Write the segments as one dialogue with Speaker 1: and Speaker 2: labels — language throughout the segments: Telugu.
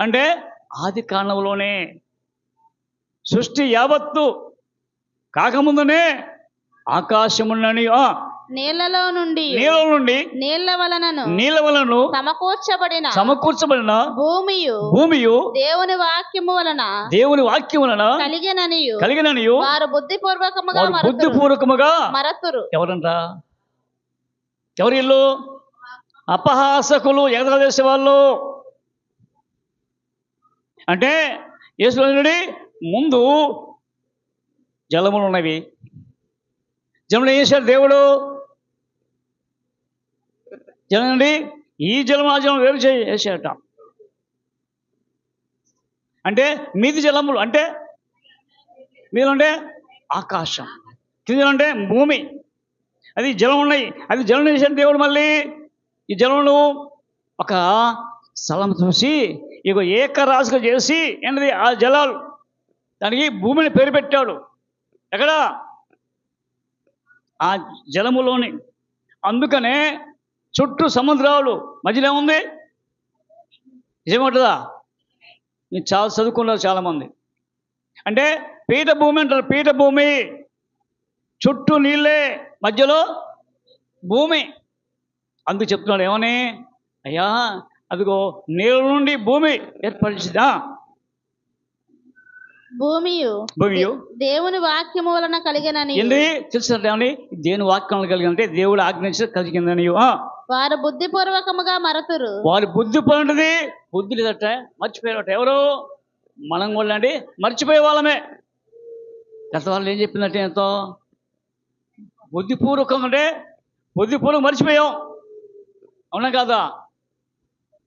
Speaker 1: అంటే ఆది కాండంలోనే సృష్టి యావత్తు కాకముందునే ఆకాశములని
Speaker 2: నీళ్లలో నుండి నీళ్ల వలనను
Speaker 1: సమకూర్చబడిన భూమియు
Speaker 2: దేవుని వాక్యము వలన
Speaker 1: కలిగిననియు
Speaker 2: వారు బుద్ధిపూర్వకముగా మరతురు.
Speaker 1: ఎవరంట? ఎవరు వీళ్ళు? అపహాసకులు, ఎగతాళి చేసే వాళ్ళు. అంటే యేసులోని ముందు జలములు ఉన్నవి. జలములు ఏం చేశాడు దేవుడు? జలం నుండి ఈ జలం ఆ జలం వేరు చేసేట. అంటే మీది జలములు అంటే మీదంటే ఆకాశం, కింద అంటే భూమి. అది జలం ఉన్నాయి. అది జలం చేశాడు దేవుడు. మళ్ళీ ఈ జలములు ఒక స్థలం చూసి ఇక ఏకరాశిగా చేసి ఏంటది ఆ జలాలు, దానికి భూమిని పేరు పెట్టాడు. ఎక్కడ? ఆ జలములోని. అందుకనే చుట్టూ సముద్రాలు, మధ్యలో ఏముంది? నిజమంటుందా? మీరు చాలా చదువుకున్నారు చాలామంది. అంటే పీఠభూమి అంటారు. పీఠభూమి చుట్టూ నీళ్ళే, మధ్యలో భూమి. అందుకు చెప్తున్నాడు ఏమని? అయ్యా అదిగో నీళ్ళ నుండి భూమి ఏర్పరిచిందా? భూమియు
Speaker 2: దేవుని వాక్యము వలన కలిగినని.
Speaker 1: ఏంటి తెలుసండి? దేవుని వాక్యం కలిగినంటే దేవుడు ఆజ్ఞించి కలిగిందని.
Speaker 2: వారు బుద్ధిపూర్వకముగా మరతురు.
Speaker 1: వారు బుద్ధిపూర్వకది బుద్ధి లేదట, మర్చిపోయారట. ఎవరు? మనం కూడా అండి మర్చిపోయే వాళ్ళమే. గత వాళ్ళు ఏం చెప్పిందంటే ఎంతో బుద్ధిపూర్వకం అంటే బుద్ధిపూర్వకం మర్చిపోయాం. అవునా కాదా?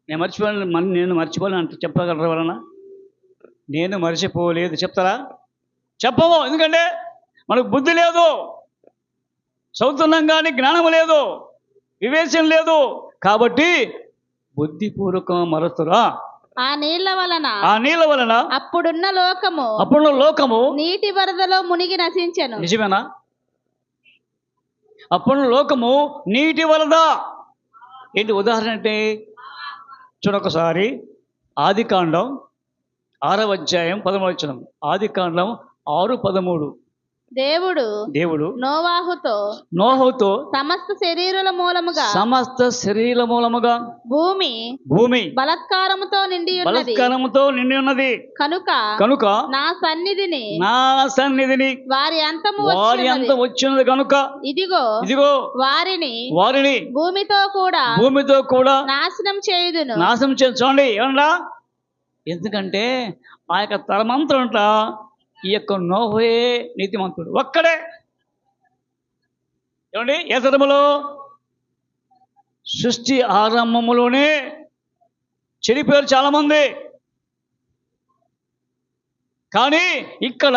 Speaker 1: నేను మర్చిపోలేను అంటే చెప్పగలరు ఎవరన్నా? నేను మర్చిపోలేదు చెప్తారా? చెప్పము. ఎందుకంటే మనకు బుద్ధి లేదు, చదువుతున్నాం కానీ జ్ఞానము లేదు, వివేచన లేదు. కాబట్టి బుద్ధిపూర్వకం మరతురా.
Speaker 2: ఆ నీళ్ల
Speaker 1: వలన
Speaker 2: అప్పుడున్న లోకము నీటి వరదలో మునిగి నశించెను.
Speaker 1: నిజమేనా? అప్పుడున్న లోకము నీటి వరద. ఏంటి ఉదాహరణ అంటే? చూడొకసారి ఆది కాండం 6వ అధ్యాయం 13వ వచనం. ఆది కాండం 6:13. దేవుడు నోవాహుతో సమస్త శరీరుల మూలముగా భూమి బలాత్కారముతో నిండి ఉన్నది కనుక నా సన్నిధిని వారి అంతం వచ్చినది కనుక ఇదిగో వారిని భూమితో కూడా నాశనం చేయుదును. చూడండి ఏమన్నా? ఎందుకంటే ఆ యొక్క తరమంతరంట ఈ యొక్క నోహే నీతిమంతుడు ఒక్కడే. ఏమండి? ఏ తరములో? సృష్టి ఆరంభములోనే చెడిపోయారు చాలామంది. కానీ ఇక్కడ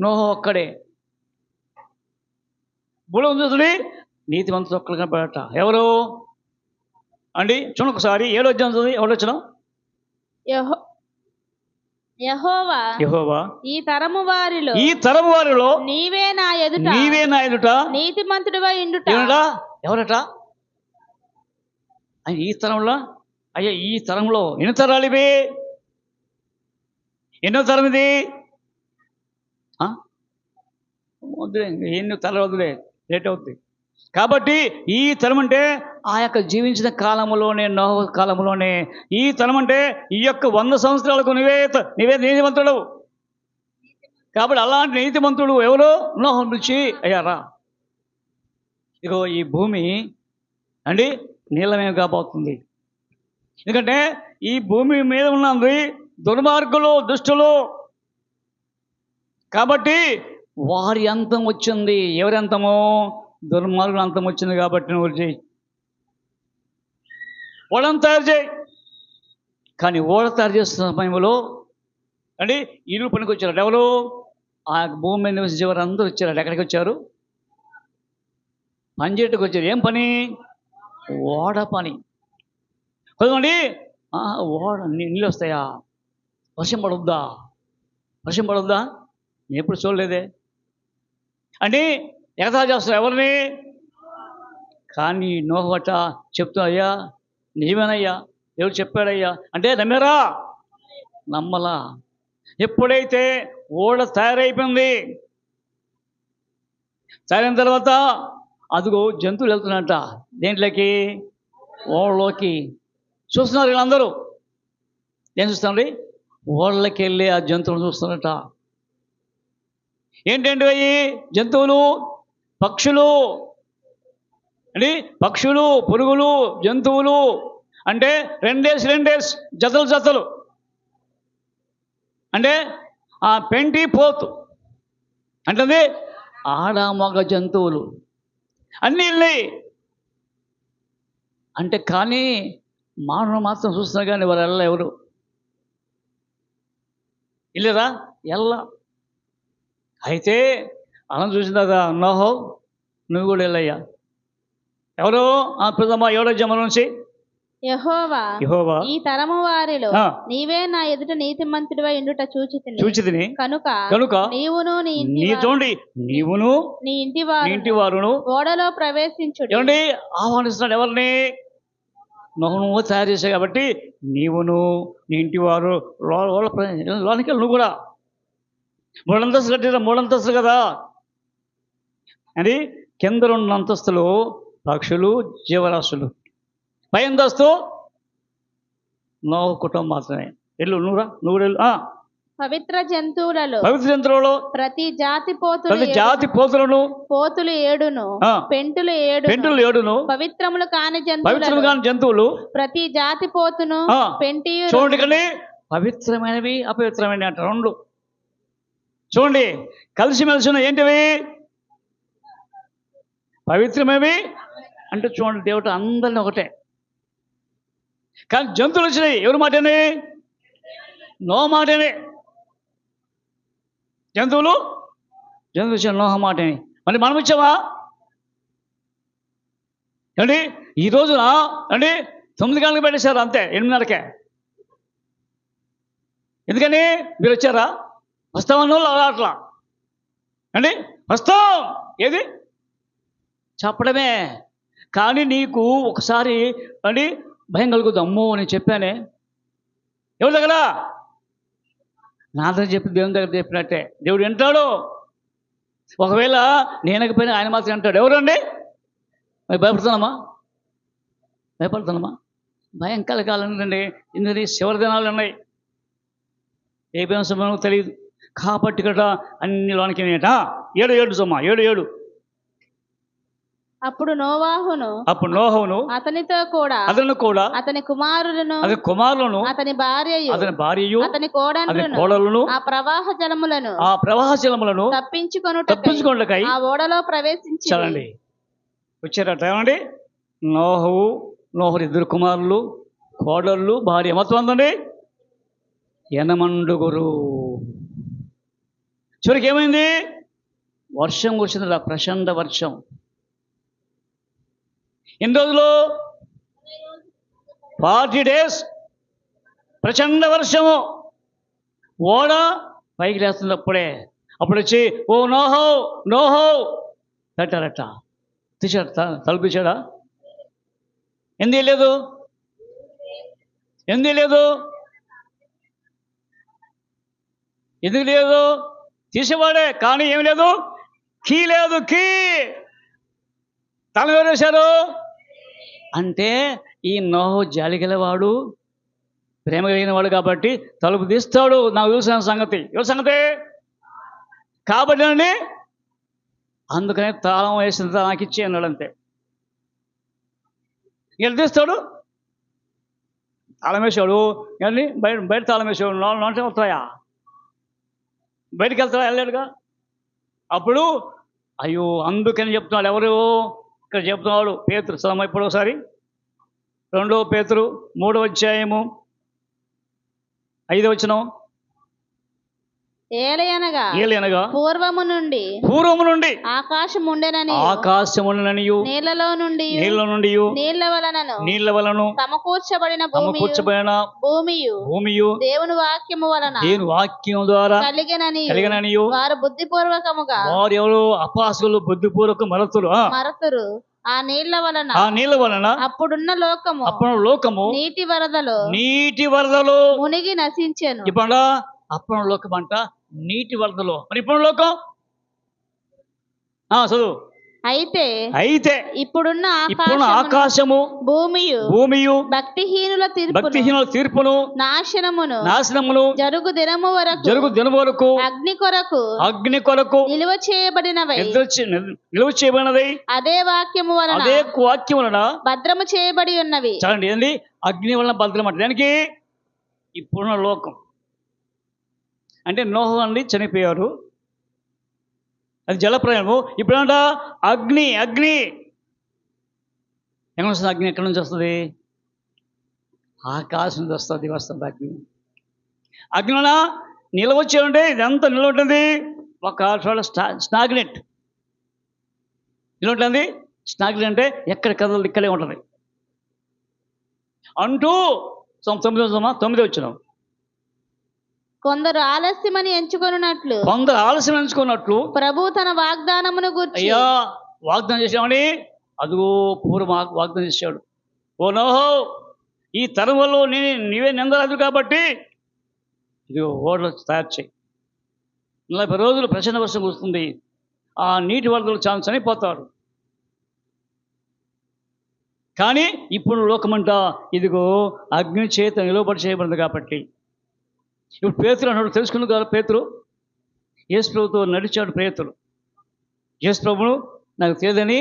Speaker 1: నోహ ఒక్కడే. బులం చూసుడి నీతిమంతుడు ఒక్కడు కనపడట. ఎవరు అండి? చూడొకసారి 7వ అధ్యాయం చదివి. ఎవరు వచ్చిన?
Speaker 2: యెహోవా ఈ తరము వారిలో నీవే నా ఎదుట నీతిమంతుడివై ఉండుట.
Speaker 1: ఎవరట? ఈ తరంలో అయ్యా ఈ తరంలో ఎన్ని తరాలు ఇవి? ఎన్నో తరం ఇది? వద్దులే, ఎన్నో తరాలు వద్దులే, లేట్ అవుతుంది. కాబట్టి ఈ తరం అంటే ఆ యొక్క జీవించిన కాలంలోనే, నోహ కాలంలోనే ఈ తరం అంటే ఈ యొక్క 100 సంవత్సరాలకు నీవే నీతిమంతుడు. కాబట్టి అలాంటి నీతిమంతుడు ఎవరు? నోహ నుంచి అయ్యారా. ఇగో ఈ భూమి నీళ్ళమేమి కాబోతుంది. ఎందుకంటే ఈ భూమి మీద ఉన్నది దుర్మార్గులు, దుష్టులు. కాబట్టి వారి అంతం వచ్చింది. ఎవరి అంతమో? దుర్మార్గులు అంతం వచ్చింది. కాబట్టి నువ్వు చేయి, ఓడను తయారు చేయి. కానీ ఓడ తయారు చేస్తున్న సమయంలో ఇల్లు పనికి వచ్చారు. ఎవరు? ఆ భూమి మీద నివసించేవారు అందరూ వచ్చారు. ఎక్కడికి వచ్చారు? పని చేయటకు వచ్చారు. ఏం పని? ఓడ పని. కొంతమంది ఓడ నీళ్ళు వస్తాయా? వర్షం పడుద్దా? నేను ఎప్పుడు చూడలేదే ఎగతాళి చేస్తారు. ఎవరిని? కానీ నోహ చెప్తా, అయ్యా నిజమేనయ్యా, దేవుడు చెప్పాడయ్యా అంటే నమ్మారా? నమ్మలా. ఎప్పుడైతే ఓడ తయారైపోయింది, తయారైన తర్వాత అదిగో జంతువులు వెళ్తున్నట్ట. దేంట్లోకి? ఓడలోకి. చూస్తున్నారు వీళ్ళందరూ. ఏం చూస్తారండి? ఓడలోకి వెళ్ళి ఆ జంతువులు చూస్తున్నట్ట. ఏంటంటే అవి జంతువులు, పక్షులు అండి, పక్షులు, పురుగులు, జంతువులు అంటే రెండేసి జతలు అంటే ఆ పెంటి పోతు అంటే ఆడ మగ జంతువులు అన్నీ వెళ్ళాయి అంటే. కానీ మానవులు మాత్రం చూస్తున్నారు, కానీ వారు వెళ్ళ ఎవరు వెళ్ళరా? వెళ్ళ. అయితే అలా చూసిన తర్వాత నోహో నువ్వు కూడా వెళ్ళయ్యా. ఎవరు? ప్రథమ 7వ అధ్యాయం నుంచి యెహోవా
Speaker 2: ఈ తరము వారిలో నీవే నా ఎదుట నీతిమంతుడివై ఉండుట చూచితిని కనుక నీవును నీ ఇంటి వారును ఓడలో ప్రవేశించుడి.
Speaker 1: ఏమండి? ఆహ్వానిస్తున్నాడు ఎవరిని? నువ్వు తయారు చేశావు కాబట్టి నీవును నీ ఇంటి వారు లోనికి నువ్వు కూడా. 3 అంతస్తులు కట్టిరా, 3 అంతస్తులు కదా. అది కింద 2 అంతస్తులు పక్షులు, జీవరాశులు, పై అంతస్తు నోహ కుటుంబం మాత్రమే. నువ్వు వెళ్ళు.
Speaker 2: పవిత్ర జంతువులలో ప్రతి జాతి
Speaker 1: పోతులను
Speaker 2: పోతులు 7ను పెంటులు 7ను పవిత్రములు కాని
Speaker 1: జంతువులు
Speaker 2: ప్రతి జాతి పోతును పెంటి.
Speaker 1: చూడండి, కానీ పవిత్రమైనవి అపవిత్రమైనవి అంట 2. చూడండి, కలిసిమెలిసి ఉన్నాయి. ఏంటివి? పవిత్రమైనవి అంటే చూడండి, దేవుడు అందరిని ఒకటే. కానీ జంతువులు వచ్చినాయి ఎవరి మాటనే? నోహ మాటనే. జంతువులు వచ్చిన నోహ మాటని. మరి మనం ఇచ్చామా అండి? ఈ రోజున అండి 9 గంటలకు పెట్టేశారు, అంతే 8:30కే. ఎందుకని? మీరు వచ్చారా? వస్తామన్న వాళ్ళు అట్లా అండి, వస్తాం ఏది చెప్పడమే. కానీ నీకు ఒకసారి అండి భయం కలుగుద్దు. అమ్మో నేను చెప్పానే. ఎవరి దగ్గర? నా దగ్గర చెప్పి దేవుని దగ్గర చెప్పినట్టే. దేవుడు వింటాడు. ఒకవేళ నేనకపోయినా ఆయన మాత్రం వింటాడు. ఎవరండి? మరి భయపడుతున్నామా? భయం కలగాలండి. ఇందులో చివరి దినాలు ఉన్నాయి. ఏ సమయం తెలియదు కాబట్టి ఇక్కడ అన్ని లోనికి 7 సొమ్మ 7.
Speaker 2: అప్పుడు నోవాహును అతనితో కూడా అతని కుమారులను అతని భార్యయు అతని కోడళ్లను ఆ ప్రవాహ జలములను తప్పించుకొనుటకై ఆ ఓడలో ప్రవేశించి.
Speaker 1: చాలండి, వచ్చారట. ఏమండి? నోహు 2 కుమారులు, కోడళ్ళు, భార్య, మొత్తం అందండి 8 చివరికి ఏమైంది? వర్షం కురిసింది, ప్రచండ వర్షం. ఎన్ని రోజులు? 40 days ప్రచండ వర్షము. ఓడ పైకి లేస్తుంది. అప్పుడు వచ్చి ఓ నోహో పెట్టారట. తీసాడు, తలుపు తీసాడా? ఎందుకు లేదు? తీసేవాడే, కానీ ఏమి లేదు, కీ లేదు. తల వేశారు అంటే ఈ నోహు జాలి గలవాడు, ప్రేమ కలిగిన వాడు కాబట్టి తలుపు తీస్తాడు. నాకు తెలిసిన సంగతి. ఎవరి సంగతి? కాబట్టి అండి అందుకనే తాళం వేసిన నాకు ఇచ్చే అన్నాడు. అంతే. ఇలా తీస్తాడు, తాళం వేసాడు. కానీ బయట తాళం వేసాడు. లోపల వస్తాయా? బయటికి వెళ్ళాడుగా. అప్పుడు అయ్యో, అందుకని చెప్తున్నాడు. ఎవరు ఇక్కడ చెప్తున్నాడు? పేతురు. చదవమా ఇప్పుడు ఒకసారి. 2 పేతురు 3వ అధ్యాయము 5వ వచనం.
Speaker 2: ఏలయనగా పూర్వము నుండి ఆకాశం ఉండెననియు నీళ్లలో నుండి నీళ్ల వలన సమకూర్చబడిన భూమియు దేవుని వాక్యము ద్వారా కలిగిననియు వారు బుద్ధిపూర్వకముగా
Speaker 1: వారు ఎవరు? అపాసులు, బుద్ధిపూర్వక మరతురు
Speaker 2: ఆ నీళ్ల వలన అప్పుడున్న లోకము నీటి వరదలో మునిగి నశించెను.
Speaker 1: ఇప్పుడు అప్పుడు లోకం అంట నీటి వరదలో. మరి ఇప్పుడు లోకం చదువు. అయితే
Speaker 2: ఇప్పుడున్న
Speaker 1: ఆకాశము భూమియు
Speaker 2: భక్తిహీనుల
Speaker 1: తీర్పును నాశనమును జరుగు దినము వరకు అగ్ని కొరకు నిలువ చేయబడినవి
Speaker 2: అదే వాక్యము
Speaker 1: వలన
Speaker 2: భద్రము చేయబడి ఉన్నవి.
Speaker 1: చూడండి, ఏంది అగ్ని వలన భద్రం అంటే దానికి ఇప్పుడున్న లోకం అంటే నోహు అండి చనిపోయారు, అది జలప్రయాణము. ఇప్పుడంట అగ్ని ఎక్కడ వస్తుంది? అగ్ని ఎక్కడి నుంచి వస్తుంది? ఆకాశం నుంచి వస్తుంది అగ్ని వల్ల నిల్వ వచ్చేయంటే ఇదంతా నిల్వ ఉంటుంది. ఒక స్నాగ్నెట్ నిల్వ ఉంటుంది. స్నాగ్నెట్ అంటే ఎక్కడ కదలదు, ఇక్కడే ఉంటుంది అంటూ 9 వచ్చినాం.
Speaker 2: కొందరు ఆలస్యమని ఎంచుకున్నట్లు
Speaker 1: ప్రభు
Speaker 2: తన వాగ్దానమును గురించి
Speaker 1: అయ్యా వాగ్దానం చేసామని అదిగో పూర్వం వాగ్దానం చేశాడు. ఓ నోహో, ఈ తరం వల్ల నీవే నిందరాదు కాబట్టి ఇదిగో ఓడలు తయారు చేయి. 40 రోజులు ప్రచండ వర్షం వస్తుంది, ఆ నీటి వరదలు చాలా చనిపోతారు. కానీ ఇప్పుడు లోకమంట ఇదిగో అగ్ని చేత నిలబడి చేయబడింది కాబట్టి. ఇప్పుడు పేతురు అన్నాడు, తెలుసుకున్న కదా పేతురు యేసు ప్రభుతో నడిచాడు. యేసు ప్రభును నాకు తెలియదని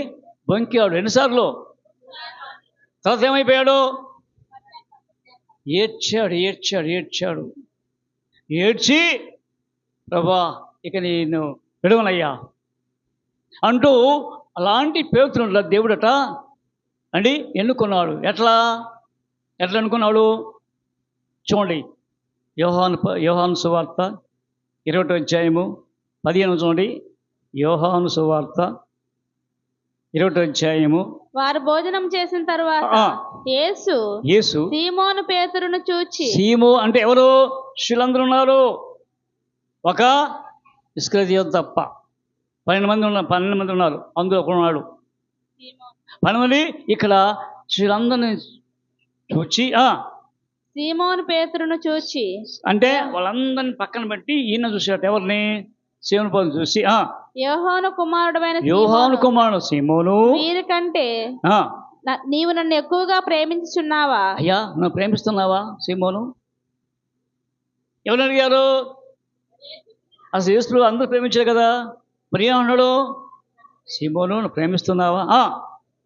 Speaker 1: బొంకాడు. ఎన్నిసార్లు? తర్వాత ఏమైపోయాడు? ఏడ్చి ప్రభా ఇక నేను విడవనయ్యా అంటూ అలాంటి పేతురు దేవుడట అండి ఎన్నుకున్నాడు. ఎట్లా అనుకున్నాడు? చూడండి, యోహాను సువార్త 20వ అధ్యాయము 15 చూడండి. యోహాను సువార్త 20వ అధ్యాయము.
Speaker 2: వారు భోజనం చేసిన తర్వాత యేసు సీమోను పేతురును చూచి,
Speaker 1: సీమో అంటే ఎవరు? శిష్యులందరూ ఉన్నారు, ఒక ఇస్కరియోతు తప్ప 12 మంది ఉన్నారు, అందులో ఒకడున్నాడు. 12 మంది ఇక్కడ శిష్యులందరినీ చూచి
Speaker 2: సీమోను పేతురును చూచి
Speaker 1: అంటే వాళ్ళందరిని పక్కన పెట్టి ఈయన చూసాడు. ఎవరిని? సీమోను పేతురును చూసి
Speaker 2: యోహాను కుమారుడు
Speaker 1: సీమోను,
Speaker 2: వీరికంటే నీవు నన్ను ఎక్కువగా ప్రేమించుచున్నావా?
Speaker 1: అయ్యా నువ్వు ప్రేమిస్తున్నావా సీమోను? ఎవరు అడిగారు? అసలు యేసు అందరూ ప్రేమించారు కదా, మరి ఏమన్నాడు? సీమోను నువ్వు ప్రేమిస్తున్నావా?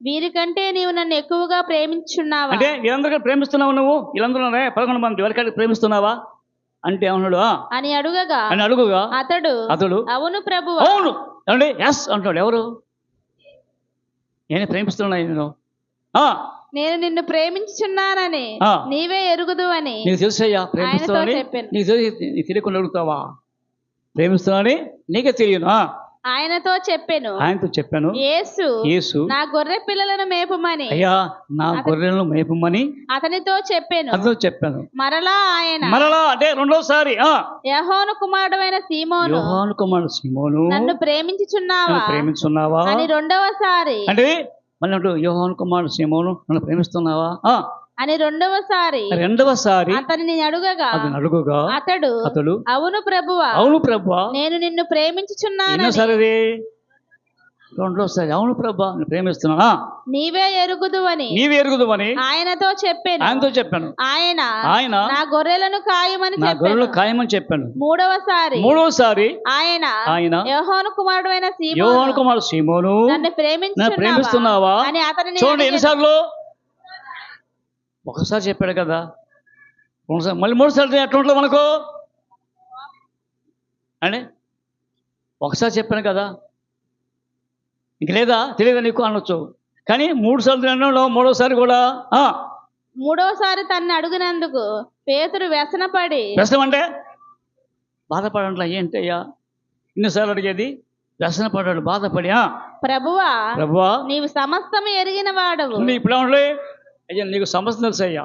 Speaker 2: వీరికంటే నీవు నన్ను ఎక్కువగా ప్రేమించున్నావా?
Speaker 1: అంటే వీళ్ళందరికీ ప్రేమిస్తున్నావు నువ్వు? వీళ్ళందరూ 11 మంది ఎవరికైనా ప్రేమిస్తున్నావా అంటే ఏమన్నాడు?
Speaker 2: అని అడుగగా అతడు అవును ప్రభువా.
Speaker 1: అవును అంటే ఎస్ అంటాడు. ఎవరు? నేనే ప్రేమిస్తున్నా,
Speaker 2: నేను నిన్ను ప్రేమించుచున్నానని నీవే ఎరుగుదు అని
Speaker 1: నీకు తెలుసయ్యా ప్రేమిస్తున్నానని. నీకు తెలియకుండా అడుగుతావా? ప్రేమిస్తున్నానని నీకే తెలియను.
Speaker 2: ఆయనతో చెప్పాను యేసు నా గొర్రె పిల్లలను మేపుమని.
Speaker 1: అయ్యా నా గొర్రెలను మేపుమని
Speaker 2: అతనితో చెప్పాను. మరలా
Speaker 1: అంటే రెండోసారి
Speaker 2: యోహాను కుమారుడైన సీమోను నన్ను ప్రేమించుచున్నావా అని రెండవసారి
Speaker 1: అంటే మళ్ళీ యోహాను కుమారుడు సీమోను నన్ను ప్రేమిస్తున్నావా
Speaker 2: అని రెండవసారి అతనిని అడుగగా అతడు అవును ప్రభువా నేను నిన్ను ప్రేమించుచున్నాను.
Speaker 1: రెండోసారి అవును ప్రభువా నేను ప్రేమిస్తున్నా,
Speaker 2: నీవే ఎరుగుదు అని ఆయనతో చెప్పాను. ఆయన నా గొర్రెలను ఖాయమని చెప్పాను. మూడవసారి ఆయన యోహాను కుమారుడైన
Speaker 1: సీమోను
Speaker 2: నన్ను
Speaker 1: ప్రేమిస్తున్నావా
Speaker 2: అని అతనిని
Speaker 1: చూడండి. ఎన్నిసార్లు? ఒకసారి చెప్పాడు కదా, మళ్ళీ 3సారి ఎట్లా ఉంటుంది మనకు అంటే? ఒకసారి చెప్పాను కదా, ఇంక తెలియదా నీకు అనొచ్చు. కానీ 3 సార్లు అన్నాడు,
Speaker 2: మూడోసారి తన్ని అడిగినందుకు పేతురు వ్యసనం
Speaker 1: అంటే బాధపడట్లా. ఏంటయ్యా ఇన్నిసార్లు అడిగేది? వ్యసనపడ్డాడు, బాధపడి
Speaker 2: ప్రభువా నీవు సమస్తము ఎరిగిన వాడవు.
Speaker 1: ఇప్పుడు అయ్యా నీకు సమస్య తెలుసు అయ్యా.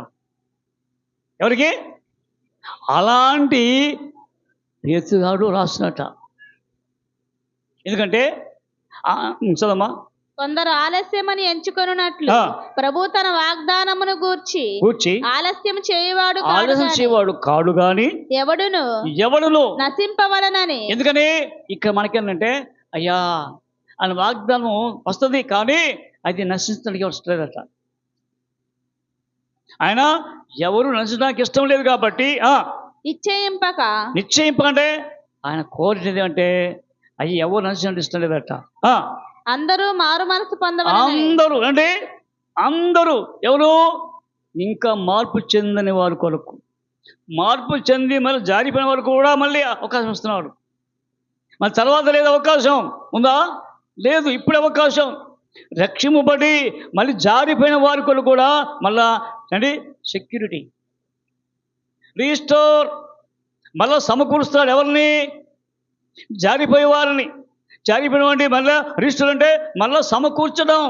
Speaker 1: ఎవరికి? అలాంటి పేతుగాడు రాస్తున్నట. ఎందుకంటే చదమ్మా
Speaker 2: కొందరు ఆలస్యమని ఎంచుకొనున్నట్లు ప్రభు తన వాగ్దానమును గూర్చి ఆలస్యం చేయవాడు
Speaker 1: కాడు గాని ఎవడును
Speaker 2: నశింపవలనని.
Speaker 1: ఎందుకని ఇక్కడ మనకేంటంటే అయ్యా అని వాగ్దానం వస్తుంది, కానీ అది నశించడానికి వస్తలేదట. ఆయన ఎవరు నశించడానికి ఇష్టం లేదు కాబట్టి నిశ్చయింపకంటే ఆయన కోరినది అంటే అయ్యి ఎవరు నశించడానికి ఇష్టం లేదట.
Speaker 2: అందరూ మారు మనసు పొందవాలి.
Speaker 1: అందరూ ఎవరు? ఇంకా మార్పు చెందని వారి కొరకు, మార్పు చెంది మళ్ళీ జారిపోయిన వారు కూడా మళ్ళీ అవకాశం ఇస్తున్నాడు. మరి తర్వాత లేదు అవకాశం ఉందా? లేదు, ఇప్పుడే అవకాశం. రక్షింపబడి మళ్ళీ జారిపోయిన వారి కొరకు కూడా మళ్ళా సెక్యూరిటీ రీస్టోర్ మళ్ళీ సమకూరుస్తాడు. ఎవరిని? జారిపోయే వారిని. జారిపోయిన మళ్ళీ రీస్టోర్ అంటే మళ్ళీ సమకూర్చడం.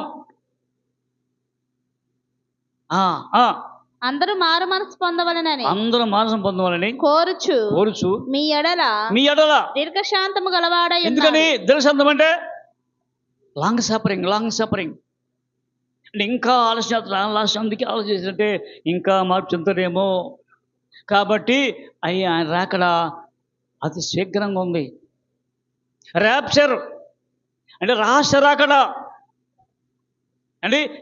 Speaker 2: అందరూ మారు మనసు
Speaker 1: పొందవాలని కోరుచు
Speaker 2: మీ ఎడల దీర్ఘశాంతము గలవాడై.
Speaker 1: ఎందుకని దీర్ఘశాంతం అంటే లాంగ్ సఫరింగ్ అంటే ఇంకా అందుకే ఆలోచించంటే ఇంకా మార్పు చెందుతారేమో కాబట్టి ఆయన రాకడ అతి శీఘ్రంగా ఉంది. ర్యాప్చర్ అంటే రహస్య రాకడ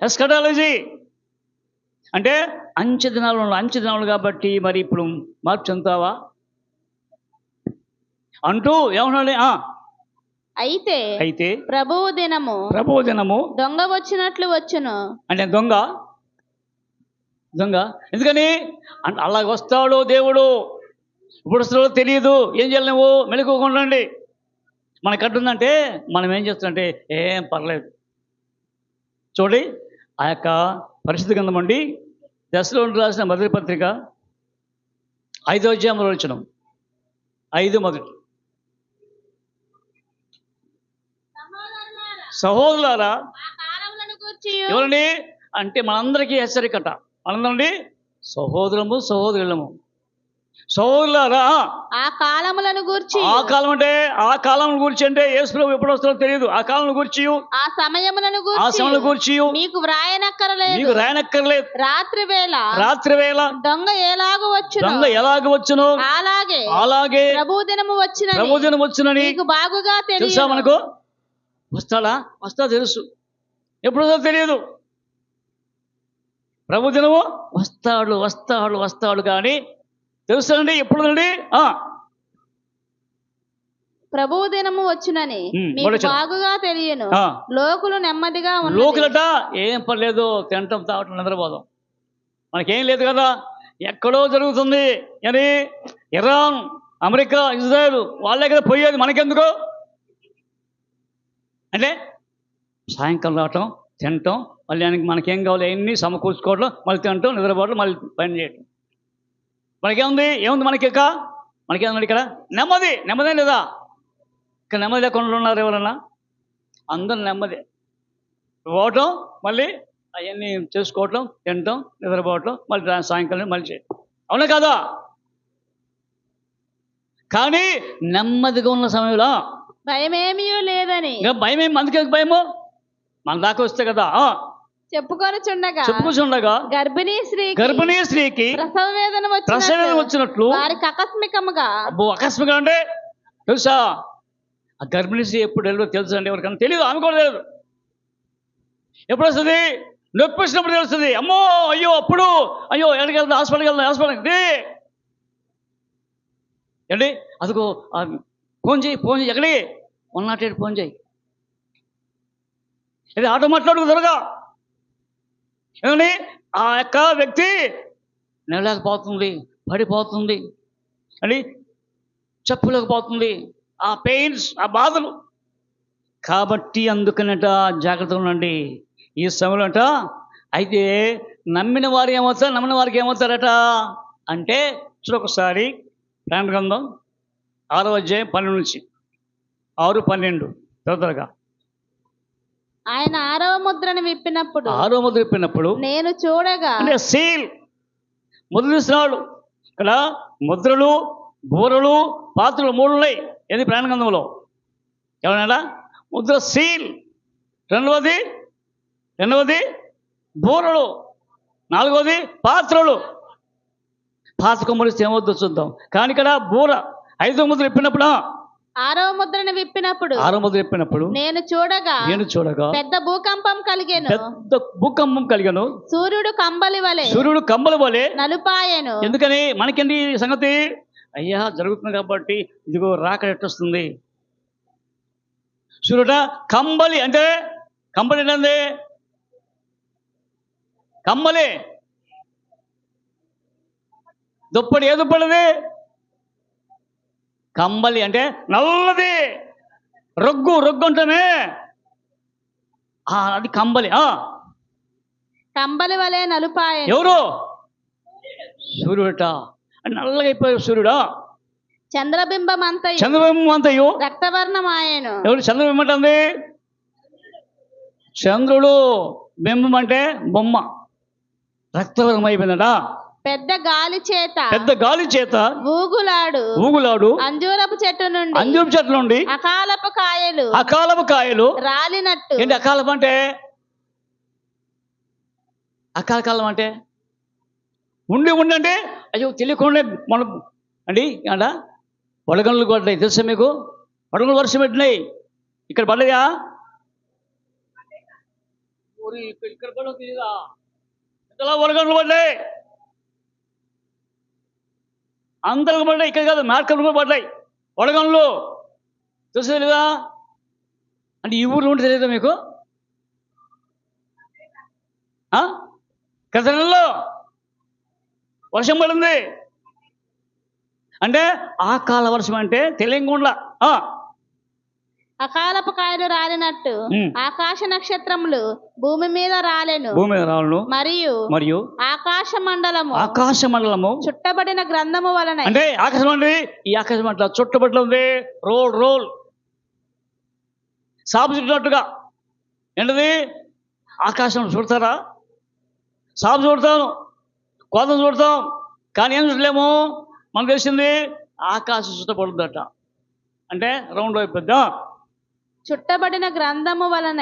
Speaker 1: ఎస్కటాలజీ అంటే అంచె దినాలు కాబట్టి మరి ఇప్పుడు మార్పు చెందుతావా అంటూ ఏమన్నాడు?
Speaker 2: అయితే ప్రభువు దినము దొంగ వచ్చినట్లు వచ్చును.
Speaker 1: అంటే దొంగ ఎందుకని అలాగ వస్తాడు దేవుడు. ఇప్పుడు వస్తాడో తెలియదు. ఏం చేయాలి? నువ్వు మెలకువకుండండి. మనకట్టుందంటే మనం ఏం చేస్తామంటే ఏం పర్లేదు. చూడండి ఆ యొక్క పరిస్థితి గ్రంథం అండి, దశలోనికి రాసిన మొదటి పత్రిక 5వ అధ్యాయంలో వచనం 5:1. సహోదరులారా, ఎవరండి అంటే మనందరికీ హెచ్చరికట. మనందరండి సహోదరులము. సహోదరులారా,
Speaker 2: ఆ కాలములను గూర్చి.
Speaker 1: ఆ కాలం గురించి అంటే యేసు ప్రభు ఎప్పుడు వస్తారో తెలియదు. ఆ కాలం గురించి, ఆ సమయములను గురించి
Speaker 2: మీకు వ్రాయనక్కర్లేదు.
Speaker 1: రాత్రి వేళ దొంగ ఎలాగ వచ్చును అలాగే ప్రభు దినము వచ్చునని
Speaker 2: మీకు బాగుగా
Speaker 1: తెలుసా? మనకు వస్తా తెలుసు, ఎప్పుడో తెలియదు. ప్రభు దినము వస్తాడు కానీ తెలుసండి ఎప్పుడుండి.
Speaker 2: ప్రభువు దినము వచ్చునని మీకు బాగుగా తెలియను. లోకులు నెమ్మదిగా
Speaker 1: లోకులట ఏం పర్లేదు, తినటం తాగటం నిద్రపోదాం, మనకేం లేదు కదా. ఎక్కడో జరుగుతుంది అని ఇరాన్, అమెరికా, ఇజ్రాయెల్ వాళ్ళే కదా పోయేది, మనకెందుకు అంటే సాయంకాలం రావటం, తినటం, మళ్ళీ మనకేం కావాలి అవన్నీ సమకూర్చుకోవడం, మళ్ళీ తినటం, నిద్రపోవడం, మళ్ళీ పని చేయటం. ఏముంది మనకేముంది ఇక్కడ? నెమ్మదే లేదా? ఇక్కడ నెమ్మది లేకుండా ఉన్నారు ఎవరన్నా? అందరూ నెమ్మది పోవటం, మళ్ళీ అవన్నీ చేసుకోవటం, తినటం, నిద్రపోవటం, మళ్ళీ సాయంకాలం మళ్ళీ చేయటం. అవునా కదా? కానీ నెమ్మదిగా ఉన్న సమయంలో
Speaker 2: భయమేమీ లేదని.
Speaker 1: భయమేమి, అందుకే భయము మన దాకా వస్తే కదా.
Speaker 2: చెప్పుకొనిచుండగా గర్భిణీ స్త్రీకి ప్రసవ వేదన
Speaker 1: వచ్చినట్లు
Speaker 2: వారికి ఆకస్మికంగా
Speaker 1: అంటే తెలుసా? ఆ గర్భిణీ స్త్రీ ఎప్పుడు వెళ్ళో తెలుసు అండి, ఎవరికన్నా తెలియదు, ఆమె కూడా తెలియదు. ఎప్పుడు వస్తుంది? నొప్పి వచ్చినప్పుడు తెలుస్తుంది. అమ్మో అయ్యో ఎక్కడికి వెళ్తా? హాస్పిటల్కి ఏంటి అదిగో ఫోన్ చేయి ఎక్కడికి? 108 ఫోన్ చేయి. ఇది ఆటో మాట్లాడు త్వరగా. ఏమండి ఆ యొక్క వ్యక్తి నిలలేకపోతుంది, పడిపోతుంది అని చెప్పలేకపోతుంది, ఆ పెయిన్స్, ఆ బాధలు. కాబట్టి అందుకనట జాగ్రత్త ఉండండి ఈ సమయంలో. అయితే నమ్మిన వారు ఏమవుతారు, నమ్మిన వారికి ఏమవుతారట అంటే ఒకసారి ప్రకటన గ్రంథం 6వ అధ్యాయం 12 నుంచి 6-12 త్వరగా.
Speaker 2: ఆయన 6వ ముద్రను విప్పినప్పుడు నేను చూడగా,
Speaker 1: అంటే సీల్ ముద్ర తీస్తున్నాడు. ఇక్కడ ముద్రలు, బూరలు, పాత్రలు 3 ఉన్నాయి. ఏది ప్రకటన గ్రంథంలో? ఏమన్నా ముద్ర సీల్, రెండవది రెండవది బూరలు, నాలుగవది పాత్రలు. పాత కొమ్మరిస్తే ఏమవుతుందో చూద్దాం. కానీ ఇక్కడ బూర 5వ ముద్ర విప్పినప్పుడు,
Speaker 2: 6వ ముద్రను విప్పినప్పుడు నేను చూడగా పెద్ద భూకంపం కలిగెను. సూర్యుడు కంబలి వలె నలుపాయెను.
Speaker 1: ఎందుకని మనకేంటి సంగతి? అయ్యా జరుగుతుంది కాబట్టి ఇదిగో రాకడ ఎట్టొస్తుంది. సూర్యుడ కంబలి అంటే కంబలి ఏంటండి? కమ్మలి దుప్పటి. ఏ దుప్పటిది? కంబలి అంటే నల్లది, రొగ్గు అంటేనే అది కంబలి.
Speaker 2: కంబలి వలె నలుపాయెను.
Speaker 1: ఎవరు? సూర్యుడట. నల్లగా అయిపోయాడు సూర్యుడా.
Speaker 2: చంద్రబింబం
Speaker 1: అంతయు
Speaker 2: రక్తవర్ణమాయెను.
Speaker 1: ఎవరు? చంద్రబింబం అంటే చంద్రుడు, బింబం అంటే బొమ్మ, రక్తవర్ణం అయిపోయిందట.
Speaker 2: పెద్ద గాలి చేత
Speaker 1: ఊగులాడు
Speaker 2: అంజూరపు చెట్టు నుండి అకాలపు కాయలు రాలినట్టు.
Speaker 1: ఏంటి అకాలం అంటే? అకాల కాలం అంటే ఉండి అంటే అయ్యో తెలియకుండా మనం అండి అంట వడగండ్లు పడ్డాయి. తెలుసా మీకు? వడగండ్లు వర్షం పెట్టినాయి. ఇక్కడ పడ్డాయా? ఇక్కడ పడవు తెలియదా? ఎంతలా వడగండ్లు పడ్డాయి, అందరికి పడ్డాయి. ఇక్కడ కాదు, మార్కెట్ కూడా పడ్డాయి వడగండ్లు. తెలుసు తెలీదా? అంటే ఈ ఊర్లో ఉంటే తెలియదా మీకు? గత నెలలో వర్షం పడింది అంటే ఆ కాల వర్షం అంటే తెలియకుండా
Speaker 2: అకాలపు కాయలు రాలినట్టు ఆకాశ నక్షత్రములు భూమి మీద రాలెను. మరియు ఆకాశ మండలము చుట్టబడిన గ్రంథము వలన.
Speaker 1: అంటే ఆకాశం అంటే ఈ ఆకాశం అట్లా చుట్టబడి ఉంది. రోల్ సాపు చుట్టినట్టుగా. ఏంటది? ఆకాశం చూడతారా? సాపు చూడతాను, కోతం చూడతాం, కానీ ఏం చూడలేము. మనకు తెలిసింది ఆకాశం చుట్టబడుతుందట. అంటే రౌండ్ అయిపోద్దా.
Speaker 2: చుట్టబడిన గ్రంథము వలన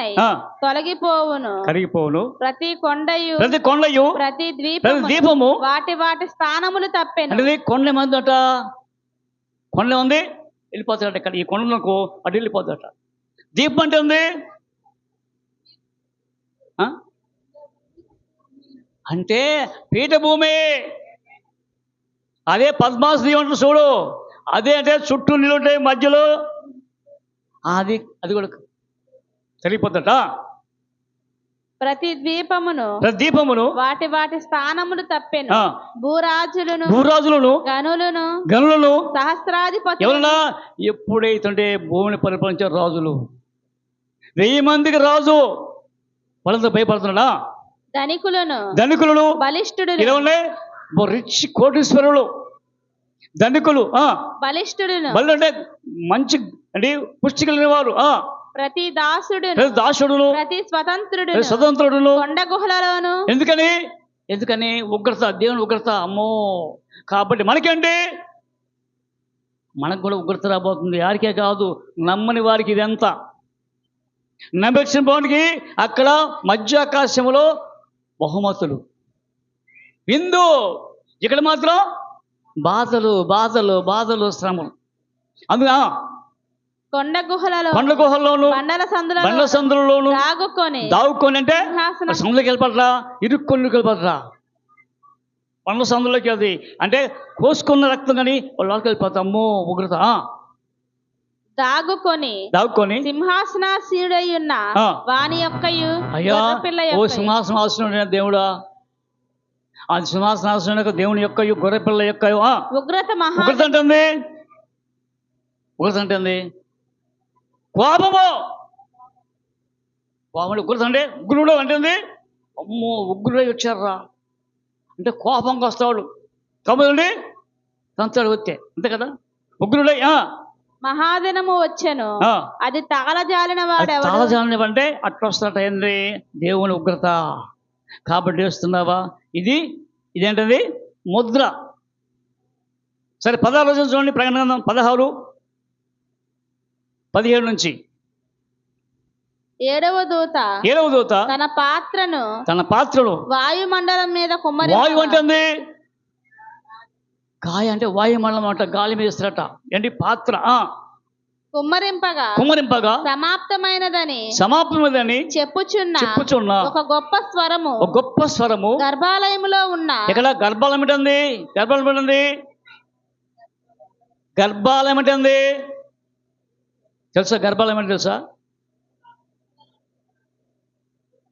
Speaker 2: తొలగిపోవును,
Speaker 1: కరిగిపోవును.
Speaker 2: ప్రతి కొండయు ప్రతి
Speaker 1: దీపము
Speaker 2: వాటి స్థానములు తప్పెను.
Speaker 1: అంటే కొండ మందట, కొండ ఉంది వెళ్ళిపోతాడట. ఇక్కడ ఈ కొండలకు అటు వెళ్ళిపోతాడట. దీపం అంటే ఉంది అంటే పీఠభూమి. అదే పద్మాసనం ఏమంటారు చూడు, అదే అంటే చుట్టూ నిలుంటాయి మధ్యలో. అది కూడా సరిపోద్దట.
Speaker 2: ప్రతి దీపమును వాటి స్థానములు తప్పెను. భూరాజులను గనులను సహస్రాధిపతులు.
Speaker 1: ఎవరన్నా ఎప్పుడైతుంటే భూమిని పరిపాలించే రాజులు 1000 మందికి రాజు వాళ్ళంతా భయపడుతున్నాడా? ధనికులను
Speaker 2: బలిష్ఠుడు
Speaker 1: రిచ్ కోటీశ్వరులు, ధనికులు, బలి అంటే మంచి అంటే పుష్టి కలిగిన వారు.
Speaker 2: ప్రతి దాసుడును ప్రతి
Speaker 1: స్వతంత్రుడును
Speaker 2: కొండ గుహలలోను.
Speaker 1: ఎందుకని ఉగ్రత, దేవుని ఉగ్రత. అమ్మో. కాబట్టి మనకేంటి? మనకు కూడా ఉగ్రత రాబోతుంది. యారికే కాదు, నమ్మని వారికి. ఇదంతా నమ్మకం పోవడానికి అక్కడ మధ్య ఆకాశంలో బహుమతులు, విందు. ఇక్కడ మాత్రం బాధలు శ్రమలు. అందుగా
Speaker 2: కొండ గుహల్లోను బండల
Speaker 1: సందులలోను దాగుకొని అంటే సముద్రంలోకి వెళ్ళిపోతారా, ఇరుక్కొని వెళ్ళిపోతారా. బండ్ల సందులోకి అది అంటే కోసుకున్న రక్తం కానీ వాళ్ళకి వెళ్ళిపోతాము. ఉగ్రత.
Speaker 2: దాగుకొని సింహాసనాసీనుడయ్యున్న వాని యొక్కయు
Speaker 1: ఓ సింహాసనాసీనుడైన దేవుడా, ఆ సింహాసనాసీనుడు దేవుని యొక్కయు గొర్రెపిల్ల యొక్కయు
Speaker 2: ఉగ్రత
Speaker 1: అంటుంది కోపము. ఉగ్రత అంటే ఉగ్రుడు అంటుంది. అమ్మో ఉగ్రుడై వచ్చారా అంటే కోపంగా వస్తాడు. కాబట్టి తంతాడు వస్తే అంతే కదా. ఉగ్రుడై
Speaker 2: మహాదినము వచ్చెను, అది తాళజాలిన
Speaker 1: అంటే అట్లా వస్తాట. ఏంది? దేవుని ఉగ్రత. కాబట్టి వస్తున్నావా? ఇదేంటది? ముద్ర. సరే 16 రోజులు చూడండి. ప్రకటన గ్రంథం 16:17 నుంచి.
Speaker 2: ఏడవ దూత తన పాత్రను వాయుమండలం మీద
Speaker 1: వాయు అంటే కాయ అంటే వాయుమండలం అంట, గాలి మీద ఇస్తారట. ఏంటి పాత్ర
Speaker 2: కుమ్మరింపగా సమాప్తమైనదని చెప్పుచున్న ఒక గొప్ప స్వరము గర్భాలయములో ఉన్న.
Speaker 1: ఇక్కడ గర్భాలయం ఏంటంది? గర్భాలయం ఏంటంది తెలుసా? గర్భాలయం అంటే తెలుసా?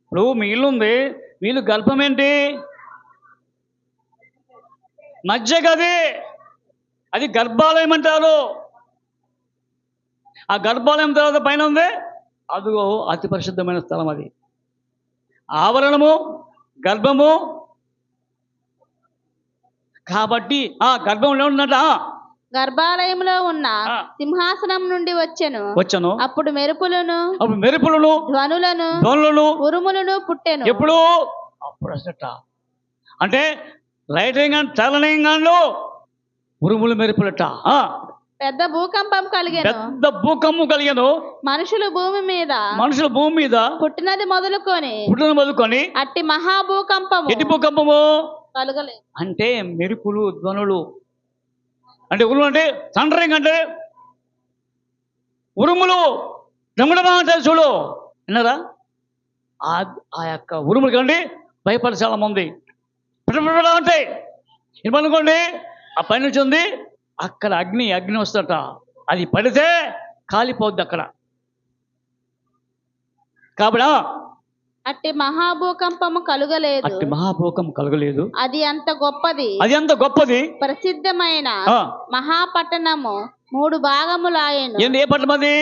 Speaker 1: ఇప్పుడు మీ ఇల్లు ఉంది, వీళ్ళు గర్భం ఏంటి? మధ్య గది, అది గర్భాలయం అంటారు. ఆ గర్భాలయం తర్వాత పైన ఉంది, అదిగో అతి పరిశుద్ధమైన స్థలం. అది ఆవరణము, గర్భము. కాబట్టి ఆ గర్భంలో ఉందంట.
Speaker 2: గర్భాలయంలో ఉన్న సింహాసనం నుండి వచ్చెను. అప్పుడు మెరుపులను ధ్వనులను ఉరుములను పుట్టెను.
Speaker 1: ఎప్పుడు? అప్పుడు అంటే టర్నింగ్ ఉరుములు మెరుపులట.
Speaker 2: పెద్ద భూకంపం
Speaker 1: కలిగెను.
Speaker 2: మనుషులు భూమి మీద పుట్టినది మొదలుకొని అట్టి మహాభూకంపము కలగలేదు.
Speaker 1: అంటే మెరుపులు, ధ్వనులు అంటే ఉరుములు అంటే థండరింగ్ అంటే ఉరుములు అంటే చూడు, విన్నారా? ఆ యొక్క ఉరుములు కండి భయపడి చాలా మంది ఉంటాయి. ఏమనుకోండి, ఆ పై నుంచి ఉంది, అక్కడ అగ్ని వస్తుందట. అది పడితే కాలిపోద్ది అక్కడ. కాబట్టి
Speaker 2: అట్టి మహాభూకంపము కలుగలేదు. అది అంత గొప్పది. ప్రసిద్ధమైన మహాపట్టణము 3 భాగములాయెను.
Speaker 1: ఏంటి? ఏ పట్టణం అది?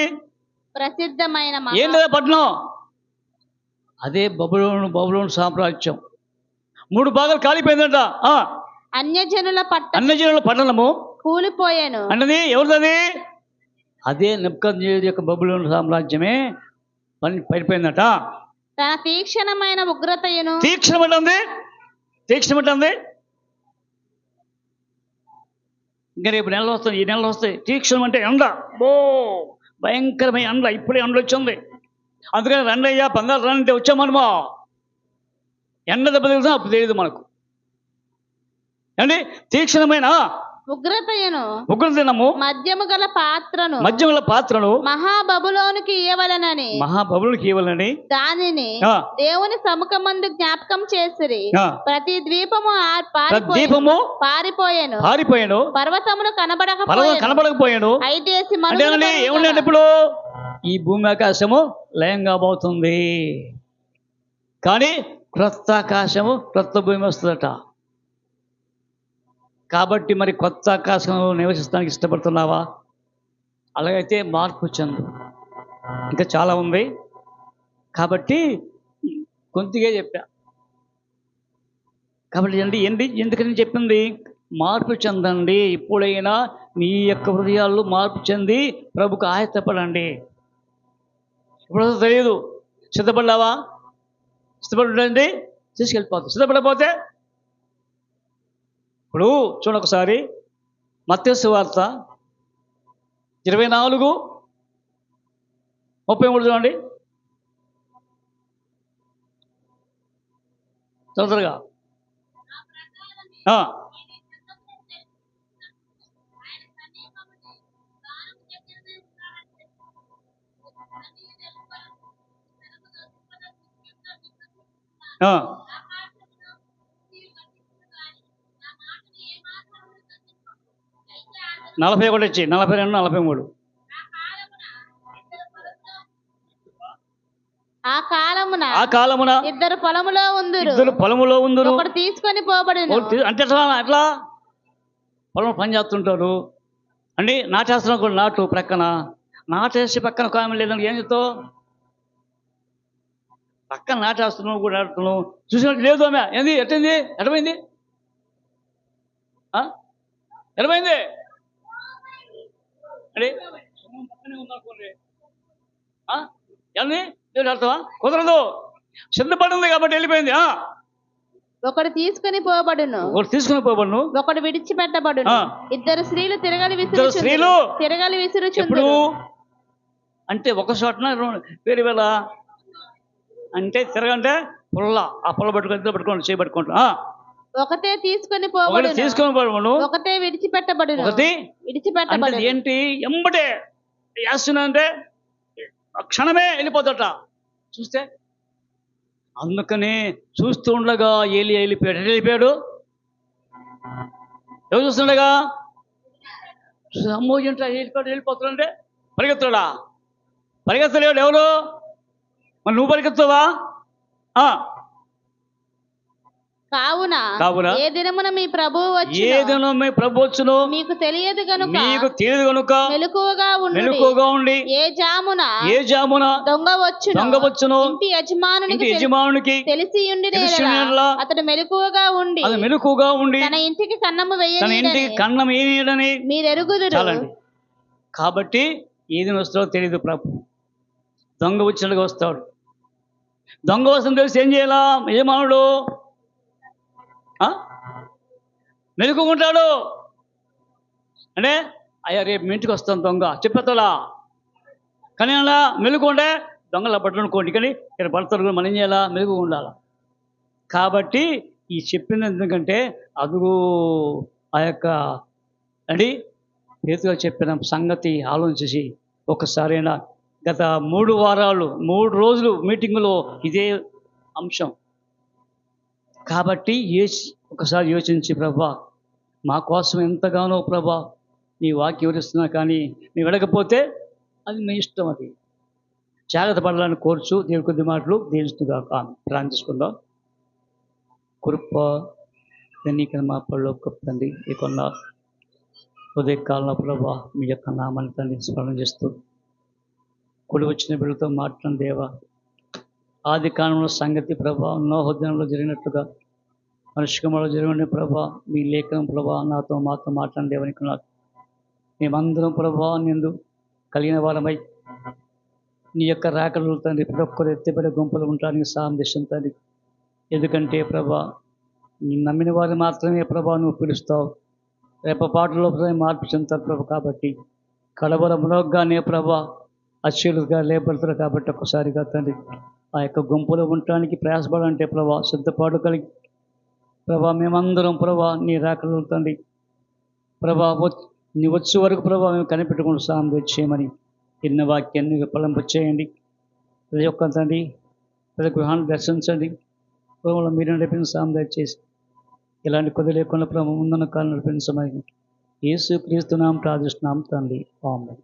Speaker 2: ప్రసిద్ధమైన
Speaker 1: పట్టణం అదే బబులోను సామ్రాజ్యం. 3 భాగాలు కాలిపోయిందట.
Speaker 2: అన్యజనుల
Speaker 1: పట్టణము
Speaker 2: కూలిపోయాను
Speaker 1: అన్నది ఎవరిది? అదే నెబుకద్నెజరు యొక్క బబులోను సామ్రాజ్యమే పడిపోయిందట.
Speaker 2: తన తీక్షణమైన ఉగ్రతయును.
Speaker 1: తీక్షణమంటుంది. ఇంకా రేపు నెలలు వస్తాయి, ఈ నెలలు వస్తాయి. తీక్షణం అంటే ఎండ, భయంకరమైన ఎండ. ఇప్పుడే ఎండ వచ్చింది. అందుకని రండి అయ్యా, పందాలు రండి అంటే వచ్చామనుమా. ఎండ దెబ్బ తెలుసా? అప్పుడు తెలియదు మనకు. అండి తీక్షణమైన ఉగ్రతయను
Speaker 2: మధ్యము గల పాత్రను
Speaker 1: మహాబబులోనికి ఇవ్వవలెనని
Speaker 2: దానిని దేవుని సముఖమందు జ్ఞాపకం చేసిరి. ప్రతి ద్వీపము పారిపోయాను. పర్వతములు
Speaker 1: కనబడకపోయాను.
Speaker 2: ఐదేసి
Speaker 1: ఏముండండి ఇప్పుడు ఈ భూమి ఆకాశము లయం కాబోతుంది. కానీ క్రొత్త ఆకాశము, క్రొత్త భూమి వస్తుందట. కాబట్టి మరి కొత్త ఆకాశంలో నివసిస్తానికి ఇష్టపడుతున్నావా? అలాగైతే మార్పు చెందు. ఇంకా చాలా ఉంది కాబట్టి కొంతగా చెప్పా. కాబట్టి ఎందుకని చెప్పింది? మార్పు చెందండి. ఇప్పుడైనా మీ యొక్క హృదయాల్లో మార్పు చెంది ప్రభుకు ఆయత్తపడండి. ఇప్పుడు తెలియదు, సిద్ధపడ్డావా? సిద్ధపడండి, తీసుకెళ్ళిపోతుంది. సిద్ధపడకపోతే ఇప్పుడు చూడొకసారి మత్తయి సువార్త 24:33 చూడండి తొందరగా. ఆ 41 వచ్చి 42, 43.
Speaker 2: ఆ కాలమున ఇద్దరు పొలములో ఉందురు. ఒకడు తీసుకొని పోబడును.
Speaker 1: అంటే అట్లా పొలం పని చేస్తుంటారు అండి. నాటేస్తున్నాం కూడా, నాటు ప్రక్కన నాటేసి పక్కన కాలం లేదండి. ఏం చెప్తావు? పక్కన నాటేస్తున్నావు కూడా, నాటుతున్నావు. చూసినట్టు లేదు. ఆమె ఏంది? ఎట్టయింది? ఎడమైంది అంటే పక్కనే ఉందనుకోండి. ఏమండి అర్థమా? కుదరదు. సిద్ధపడింది కాబట్టి వెళ్ళిపోయింది.
Speaker 2: ఒకడు తీసుకుని పోబడును, ఒకడు విడిచిపెట్టబడును. ఇద్దరు స్త్రీలు తిరగలి విసురుచుందురు.
Speaker 1: అంటే ఒక చోటన వేరే వేళ అంటే తిరగంటే పుల్ల, ఆ పుల్ల పట్టుకొని చేయబట్టుకుంటా
Speaker 2: ఒకటే తీసుకొని
Speaker 1: పోవడం,
Speaker 2: ఒకటే విడిచిపెట్టబడును.
Speaker 1: ఒకటి
Speaker 2: విడిచిపెట్టబడు
Speaker 1: ఏంటి? ఎంబటే వేస్తున్నంటే క్షణమే వెళ్ళిపోతాట చూస్తే. అందుకని చూస్తూ ఉండగా ఏలి వెళ్ళిపోయాడు. ఎవరు చూస్తుండగా అమ్మో ఏంటో వెళ్ళిపోతాడంటే పరిగెత్తాడా? పరిగెత్తలేడు. ఎవరు? మరి నువ్వు పరిగెత్తావా?
Speaker 2: కావున ఏ దినమున మీ ప్రభువు వచ్చును మీకు తెలియదు గనుక మెలకువగా ఉండి ఏ జామున దొంగ వచ్చును ఇంటి యజమానునికి తెలిసి అతడు మెలకువగా ఉండి తన ఇంటికి కన్నము వేయనని మీరెరుగుదురు.
Speaker 1: కాబట్టి ఏది వస్తాడో తెలియదు ప్రభు. దొంగ వచ్చినట్టుగా వస్తాడు. దొంగ వస్తుంది తెలిసి ఏం చేయాలా? యజమానుడు మెలుకుంటాడు. అంటే అయ్యా రేపు మీ ఇంటికి వస్తాను దొంగ చెప్పేస్తాడా? కానీ అలా మెలుకుంటే దొంగలు పట్టుకోండి. కానీ ఇక్కడ పడతారు కూడా మనం ఏం చేయాలా? మెలుగు ఉండాలి. కాబట్టి ఈ చెప్పింది ఎందుకంటే అదుగు ఆ యొక్క పేతుగా చెప్పిన సంగతి ఆలోచించి ఒకసారైనా గత 3 రోజులు మీటింగులో ఇదే అంశం. కాబట్టి ఒకసారి యోచించి ప్రభా మా కోసం ఎంతగానో ప్రభా నీ వాక్యం వివరిస్తున్నా కానీ నీవు వెళ్ళకపోతే అది మీ ఇష్టం. అది జాగ్రత్త పడాలని కోర్చు. దేవుడి కొద్ది మాటలు దేవునిగా ప్రార్థించుకుందాం. కృప ఎన్నికల మా పళ్ళు తండ్రి ఈ కొన్న ఉదయకాలంలో ప్రభా మీ యొక్క నామాన్ని తండ్రి స్మరణ చేస్తూ కూడి వచ్చిన బిడ్డలతో మాట్లాడిన దేవా, ఆది కాలంలో సంగతి ప్రభా నోహోద్యమంలో జరిగినట్టుగా మనుష్యకుమారులో జరిగిన ప్రభా మీ లేఖనం ప్రభా మాతో మాట్లాడిన దేవానికి మేమందరం ప్రభా నిందు కలిగిన వారమై నీ యొక్క రాకలు తండ్రి ప్రతి ఒక్కరు ఎత్తిపడే గుంపులు ఉండడానికి సాందేశం తండ్రి. ఎందుకంటే ప్రభా నీ నమ్మిన వారు మాత్రమే ప్రభా నువ్వు పిలుస్తావు. రేపపాటులో మార్పు చెందుతారు ప్రభా. కాబట్టి కడవరంలోగానే ప్రభా అశ్చర్యులుగా లేపడతారు. కాబట్టి ఒక్కసారిగా తండ్రి ఆ యొక్క గుంపులో ఉండటానికి ప్రయాసపడాలంటే ప్రభా సిద్ధపాటు కలిగి ప్రభా మేమందరం ప్రభా నీ రాకలు తండ్రి ప్రభా నీ వచ్చే వరకు ప్రభా మేము కనిపెట్టుకుని సాయం చేయమని ఎన్న వాక్యాన్ని విఫలింప చేయండి. ప్రతి ఒక్క తండ్రి ప్రతి గృహాన్ని దర్శించండి. ప్రభావంలో మీరు నడిపిన సాయం చేసి ఇలాంటి కొద్ది లేకుండా ప్రభావం ముందున్న కాలం నడిపించమని యేసు క్రీస్తు నామమున ప్రార్థిస్తున్నాం తండ్రి. ఆమేన్.